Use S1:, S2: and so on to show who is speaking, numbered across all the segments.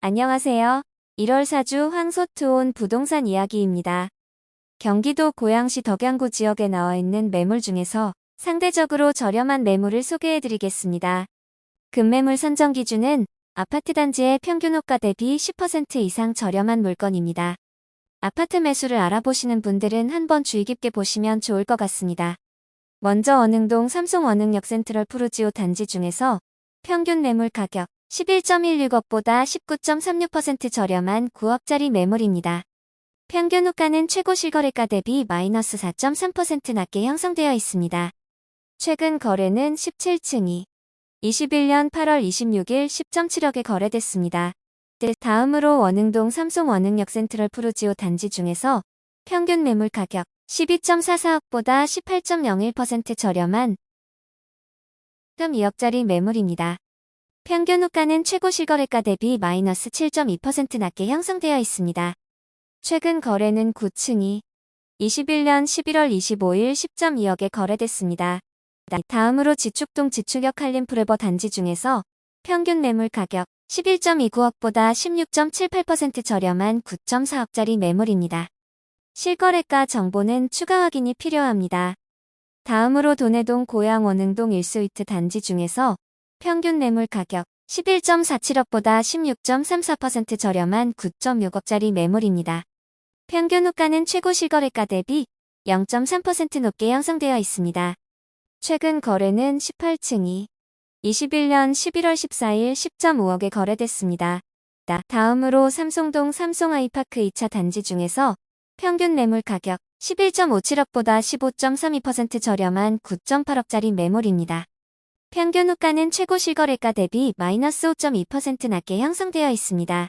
S1: 안녕하세요. 1월 사주 황소투혼 부동산 이야기입니다. 경기도 고양시 덕양구 지역에 나와 있는 매물 중에서 상대적으로 저렴한 매물을 소개해드리겠습니다. 급매물 선정 기준은 아파트 단지의 평균 호가 대비 10% 이상 저렴한 물건입니다. 아파트 매수를 알아보시는 분들은 한번 주의 깊게 보시면 좋을 것 같습니다. 먼저 원흥동 삼송원흥역 센트럴 푸르지오 단지 중에서 평균 매물 가격 11.16억보다 19.36% 저렴한 9억짜리 매물입니다. 평균 호가는 최고 실거래가 대비 마이너스 4.3% 낮게 형성되어 있습니다. 최근 거래는 17층이 21년 8월 26일 10.7억에 거래됐습니다. 다음으로 원흥동 삼송원흥역 센트럴 푸르지오 단지 중에서 평균 매물 가격 12.44억보다 18.01% 저렴한 2억짜리 매물입니다. 평균 호가는 최고 실거래가 대비 마이너스 7.2% 낮게 형성되어 있습니다. 최근 거래는 9층이 21년 11월 25일 10.2억에 거래됐습니다. 다음으로 지축동 지축역 한림프레버 단지 중에서 평균 매물 가격 11.29억보다 16.78% 저렴한 9.4억짜리 매물입니다. 실거래가 정보는 추가 확인이 필요합니다. 다음으로 돈해동 고양 원흥동 1스위트 단지 중에서 평균 매물 가격 11.47억보다 16.34% 저렴한 9.6억짜리 매물입니다. 평균 호가는 최고 실거래가 대비 0.3% 높게 형성되어 있습니다. 최근 거래는 18층이 21년 11월 14일 10.5억에 거래됐습니다. 다음으로 삼송동 삼송아이파크 2차 단지 중에서 평균 매물 가격 11.57억보다 15.32% 저렴한 9.8억짜리 매물입니다. 평균 호가는 최고 실거래가 대비 마이너스 5.2% 낮게 형성되어 있습니다.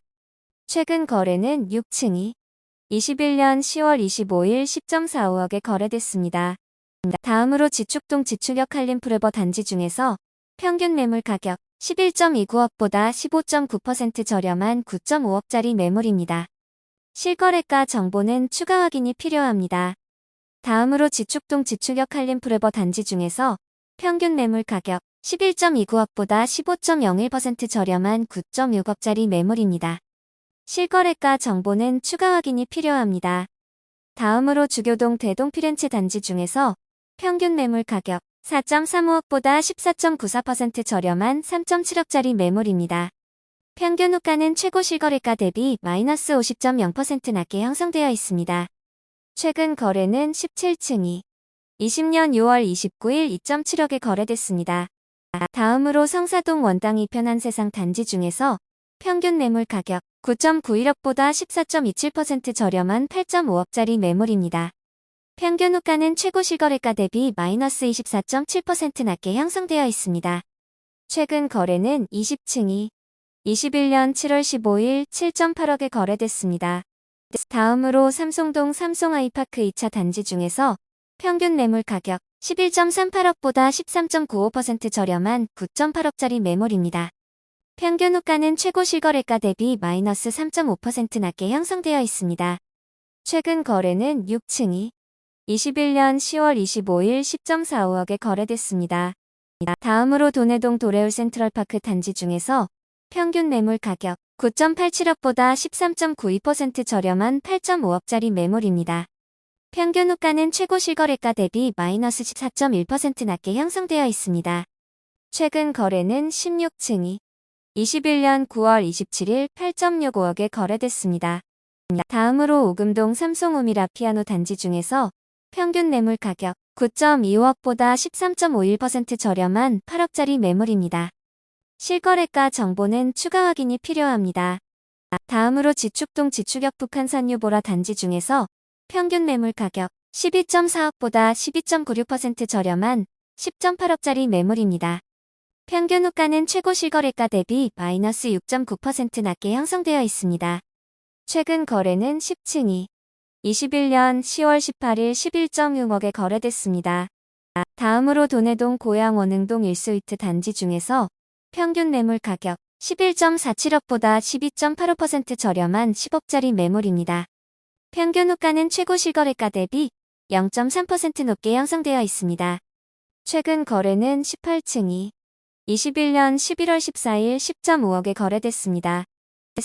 S1: 최근 거래는 6층이 21년 10월 25일 10.45억에 거래됐습니다. 다음으로 지축동 지축역 한림프레버 단지 중에서 평균 매물 가격 11.29억보다 15.9% 저렴한 9.5억짜리 매물입니다. 실거래가 정보는 추가 확인이 필요합니다. 다음으로 지축동 지축역 한림프레버 단지 중에서 평균 매물 가격 11.29억보다 15.01% 저렴한 9.6억짜리 매물입니다. 실거래가 정보는 추가 확인이 필요합니다. 다음으로 주교동 대동피렌체 단지 중에서 평균 매물 가격 4.35억보다 14.94% 저렴한 3.7억짜리 매물입니다. 평균 호가는 최고 실거래가 대비 마이너스 50.0% 낮게 형성되어 있습니다. 최근 거래는 17층이 20년 6월 29일 2.7억에 거래됐습니다. 다음으로 성사동 원당 2편 한세상 단지 중에서 평균 매물 가격 9.91억보다 14.27% 저렴한 8.5억짜리 매물입니다. 평균 호가는 최고 실거래가 대비 마이너스 24.7% 낮게 형성되어 있습니다. 최근 거래는 20층이 21년 7월 15일 7.8억에 거래됐습니다. 다음으로 삼송동 삼송아이파크 2차 단지 중에서 평균 매물 가격 11.38억보다 13.95% 저렴한 9.8억짜리 매물입니다. 평균 호가는 최고 실거래가 대비 마이너스 3.5% 낮게 형성되어 있습니다. 최근 거래는 6층이 21년 10월 25일 10.45억에 거래됐습니다. 다음으로 돈해동 도레울 센트럴파크 단지 중에서 평균 매물 가격 9.87억보다 13.92% 저렴한 8.5억짜리 매물입니다. 평균 호가는 최고 실거래가 대비 마이너스 14.1% 낮게 형성되어 있습니다. 최근 거래는 16층이 21년 9월 27일 8.65억에 거래됐습니다. 다음으로 오금동 삼송우미라 피아노 단지 중에서 평균 매물 가격 9.25억보다 13.51% 저렴한 8억짜리 매물입니다. 실거래가 정보는 추가 확인이 필요합니다. 다음으로 지축동 지축역 북한산유보라 단지 중에서 평균 매물 가격 12.4억보다 12.96% 저렴한 10.8억짜리 매물입니다. 평균 호가는 최고 실거래가 대비 마이너스 6.9% 낮게 형성되어 있습니다. 최근 거래는 10층이 21년 10월 18일 11.6억에 거래됐습니다. 다음으로 돈해동 고양 원흥동 1스위트 단지 중에서 평균 매물 가격 11.47억보다 12.85% 저렴한 10억짜리 매물입니다. 평균 호가는 최고 실거래가 대비 0.3% 높게 형성되어 있습니다. 최근 거래는 18층이 21년 11월 14일 10.5억에 거래됐습니다.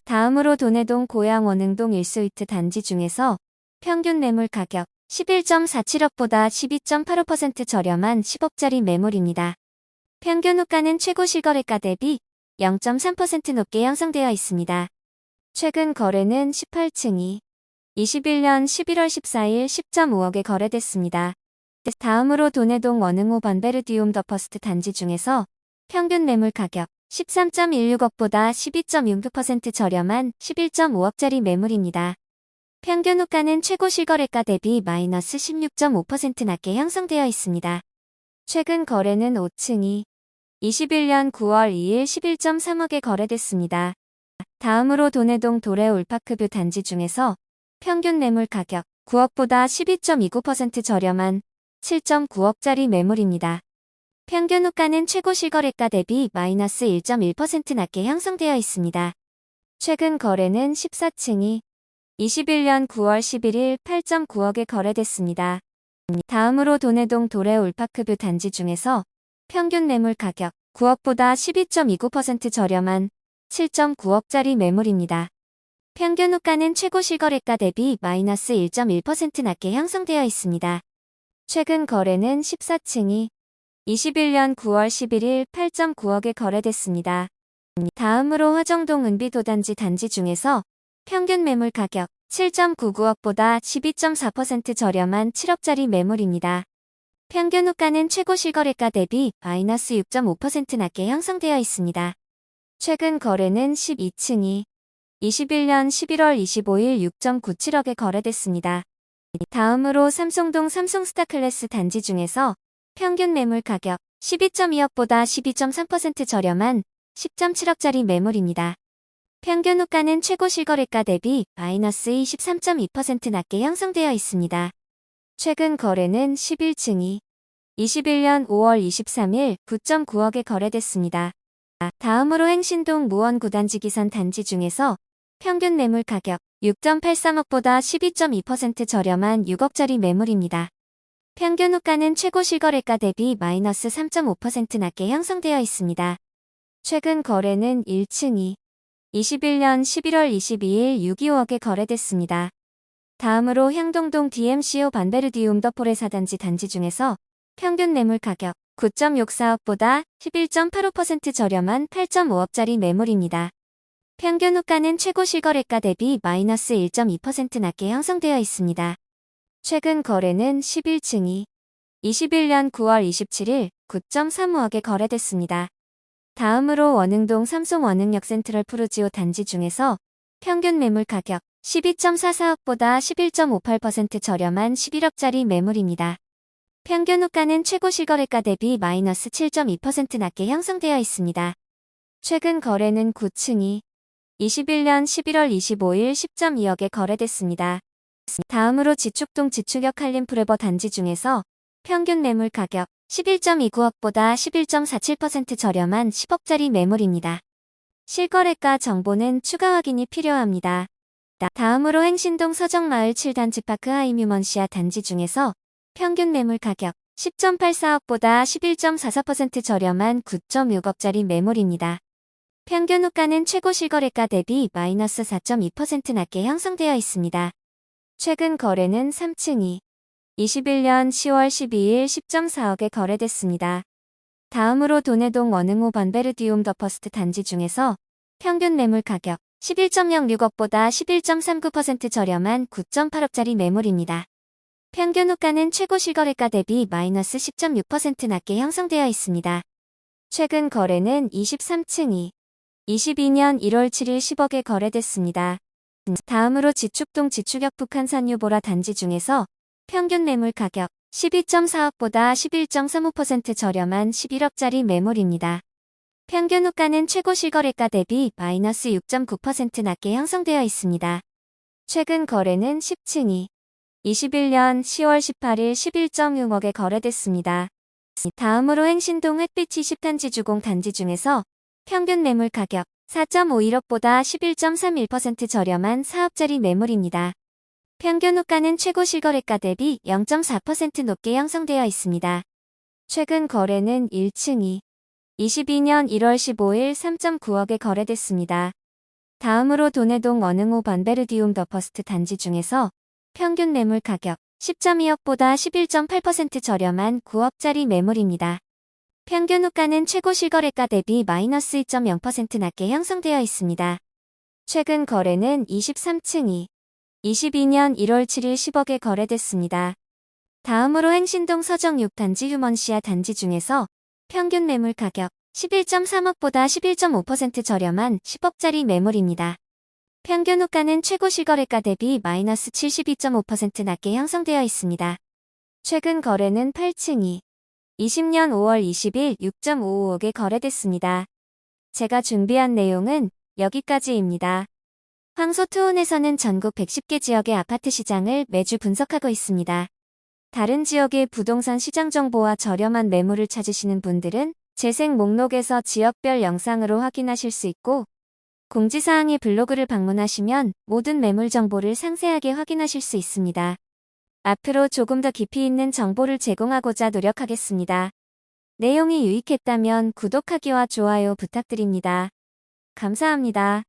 S1: 다음으로 도내동 고양 원흥동 1스위트 단지 중에서 평균 매물 가격 11.47억보다 12.85% 저렴한 10억짜리 매물입니다. 평균 호가는 최고 실거래가 대비 0.3% 높게 형성되어 있습니다. 최근 거래는 18층이 21년 11월 14일 10.5억에 거래됐습니다. 다음으로 도내동 원흥호 번베르디움 더 퍼스트 단지 중에서 평균 매물 가격 13.16억보다 12.69% 저렴한 11.5억짜리 매물입니다. 평균 호가는 최고 실거래가 대비 마이너스 16.5% 낮게 형성되어 있습니다. 최근 거래는 5층이 21년 9월 2일 11.3억에 거래됐습니다. 다음으로 도내동 도레 올파크뷰 단지 중에서 평균 매물 가격 9억보다 12.29% 저렴한 7.9억짜리 매물입니다. 평균 호가는 최고 실거래가 대비 마이너스 1.1% 낮게 형성되어 있습니다. 최근 거래는 14층이 21년 9월 11일 8.9억에 거래됐습니다. 다음으로 도내동 도레 올파크뷰 단지 중에서 평균 매물 가격 9억보다 12.29% 저렴한 7.9억짜리 매물입니다. 평균 호가는 최고 실거래가 대비 마이너스 1.1% 낮게 형성되어 있습니다. 최근 거래는 14층이 21년 9월 11일 8.9억에 거래됐습니다. 다음으로 화정동 은비도단지 단지 중에서 평균 매물 가격 7.99억보다 12.4% 저렴한 7억짜리 매물입니다. 평균 호가는 최고 실거래가 대비 마이너스 6.5% 낮게 형성되어 있습니다. 최근 거래는 12층이 21년 11월 25일 6.97억에 거래됐습니다. 다음으로 삼성동 삼성스타클래스 단지 중에서 평균 매물 가격 12.2억보다 12.3% 저렴한 10.7억짜리 매물입니다. 평균 호가는 최고 실거래가 대비 마이너스 23.2% 낮게 형성되어 있습니다. 최근 거래는 11층이 21년 5월 23일 9.9억에 거래됐습니다. 다음으로 행신동 무원 9단지 기선 단지 중에서 평균 매물 가격 6.83억보다 12.2% 저렴한 6억짜리 매물입니다. 평균 호가는 최고 실거래가 대비 마이너스 3.5% 낮게 형성되어 있습니다. 최근 거래는 1층이 21년 11월 22일 6.25억에 거래됐습니다. 다음으로 향동동 DMCO 반베르디움 더 포레사 단지 중에서 평균 매물 가격 9.64억보다 11.85% 저렴한 8.5억짜리 매물입니다. 평균 호가는 최고 실거래가 대비 마이너스 1.2% 낮게 형성되어 있습니다. 최근 거래는 11층이 21년 9월 27일 9.35억에 거래됐습니다. 다음으로 원흥동 삼성 원흥역 센트럴 프루지오 단지 중에서 평균 매물 가격 12.44억보다 11.58% 저렴한 11억짜리 매물입니다. 평균 호가는 최고 실거래가 대비 마이너스 7.2% 낮게 형성되어 있습니다. 최근 거래는 9층이 21년 11월 25일 10.2억에 거래됐습니다. 다음으로 지축동 지축역 한림프레버 단지 중에서 평균 매물 가격 11.29억보다 11.47% 저렴한 10억짜리 매물입니다. 실거래가 정보는 추가 확인이 필요합니다. 다음으로 행신동 서정마을 7단지 파크 하이뮤먼시아 단지 중에서 평균 매물 가격 10.84억보다 11.44% 저렴한 9.6억짜리 매물입니다. 평균 호가는 최고 실거래가 대비 마이너스 4.2% 낮게 형성되어 있습니다. 최근 거래는 3층이 21년 10월 12일 10.4억에 거래됐습니다. 다음으로 도내동 원흥호 번베르디움 더 퍼스트 단지 중에서 평균 매물 가격 11.06억보다 11.39% 저렴한 9.8억짜리 매물입니다. 평균 호가는 최고 실거래가 대비 마이너스 10.6% 낮게 형성되어 있습니다. 최근 거래는 23층이 22년 1월 7일 10억에 거래됐습니다. 다음으로 지축동 지축역 북한산유보라 단지 중에서 평균 매물 가격 12.4억보다 11.35% 저렴한 11억짜리 매물입니다. 평균 호가는 최고 실거래가 대비 마이너스 6.9% 낮게 형성되어 있습니다. 최근 거래는 10층이 21년 10월 18일 11.6억에 거래됐습니다. 다음으로 행신동 햇빛이 10단지 주공 단지 중에서 평균 매물 가격 4.51억보다 11.31% 저렴한 4억짜리 매물입니다. 평균 호가는 최고 실거래가 대비 0.4% 높게 형성되어 있습니다. 최근 거래는 1층이 22년 1월 15일 3.9억에 거래됐습니다. 다음으로 돈해동 원흥호 번베르디움 더 퍼스트 단지 중에서 평균 매물 가격 10.2억보다 11.8% 저렴한 9억짜리 매물입니다. 평균 호가는 최고 실거래가 대비 마이너스 2.0% 낮게 형성되어 있습니다. 최근 거래는 23층이 22년 1월 7일 10억에 거래됐습니다. 다음으로 행신동 서정 6단지 휴먼시아 단지 중에서 평균 매물 가격 11.3억보다 11.5% 저렴한 10억짜리 매물입니다. 평균 호가는 최고 실거래가 대비 마이너스 72.5% 낮게 형성되어 있습니다. 최근 거래는 8층이 20년 5월 20일 6.55억에 거래됐습니다. 제가 준비한 내용은 여기까지입니다. 황소투혼에서는 전국 110개 지역의 아파트 시장을 매주 분석하고 있습니다. 다른 지역의 부동산 시장 정보와 저렴한 매물을 찾으시는 분들은 재생 목록에서 지역별 영상으로 확인하실 수 있고, 공지사항의 블로그를 방문하시면 모든 매물 정보를 상세하게 확인하실 수 있습니다. 앞으로 조금 더 깊이 있는 정보를 제공하고자 노력하겠습니다. 내용이 유익했다면 구독하기와 좋아요 부탁드립니다. 감사합니다.